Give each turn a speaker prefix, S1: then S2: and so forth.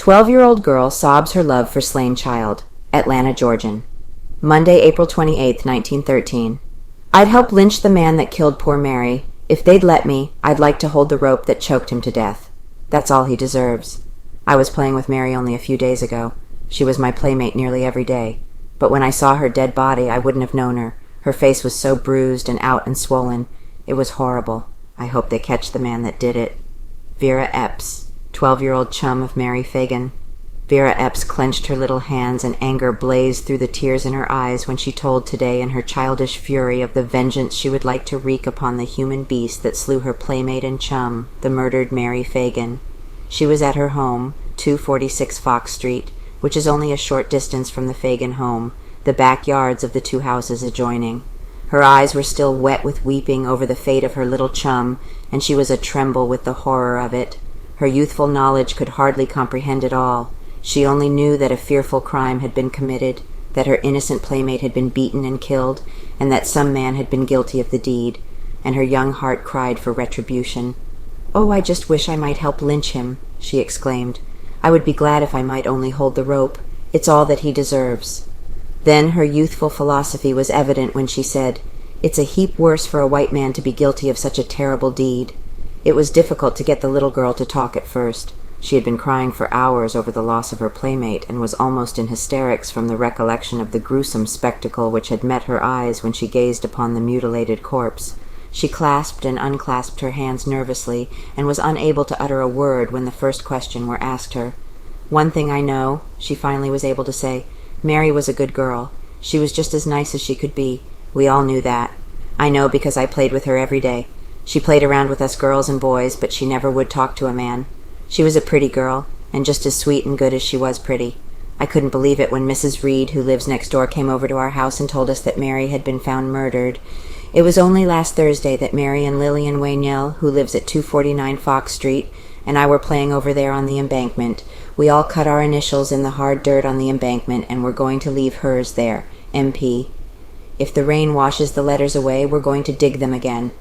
S1: 12-year-old girl sobs her love for slain child. Atlanta Georgian. Monday, April 28, 1913. I'd help lynch the man that killed poor Mary. If they'd let me, I'd like to hold the rope that choked him to death. That's all he deserves. I was playing with Mary only a few days ago. She was my playmate nearly every day. But when I saw her dead body, I wouldn't have known her. Her face was so bruised and out and swollen. It was horrible. I hope they catch the man that did it. Vera Epps, 12-year-old chum of Mary Phagan. Vera Epps clenched her little hands, and anger blazed through the tears in her eyes when she told today in her childish fury of the vengeance she would like to wreak upon the human beast that slew her playmate and chum, the murdered Mary Phagan. She was at her home, 246 Fox Street, which is only a short distance from the Phagan home, the backyards of the two houses adjoining. Her eyes were still wet with weeping over the fate of her little chum, and she was a-tremble with the horror of it. Her youthful knowledge could hardly comprehend it all. She only knew that a fearful crime had been committed, that her innocent playmate had been beaten and killed, and that some man had been guilty of the deed, and her young heart cried for retribution. "Oh, I just wish I might help lynch him," she exclaimed. "I would be glad if I might only hold the rope. It's all that he deserves." Then her youthful philosophy was evident when she said, "It's a heap worse for a white man to be guilty of such a terrible deed." It was difficult to get the little girl to talk at first. She had been crying for hours over the loss of her playmate, and was almost in hysterics from the recollection of the gruesome spectacle which had met her eyes when she gazed upon the mutilated corpse. She clasped and unclasped her hands nervously, and was unable to utter a word when the first question were asked her. "One thing I know," she finally was able to say. "Mary was a good girl. She was just as nice as she could be. We all knew that. I know because I played with her every day. She played around with us girls and boys, but she never would talk to a man. She was a pretty girl, and just as sweet and good as she was pretty. I couldn't believe it when Mrs. Reed, who lives next door, came over to our house and told us that Mary had been found murdered. It was only last Thursday that Mary and Lillian Waynell, who lives at 249 Fox Street, and I were playing over there on the embankment. We all cut our initials in the hard dirt on the embankment, and we're going to leave hers there, MP. If the rain washes the letters away, we're going to dig them again.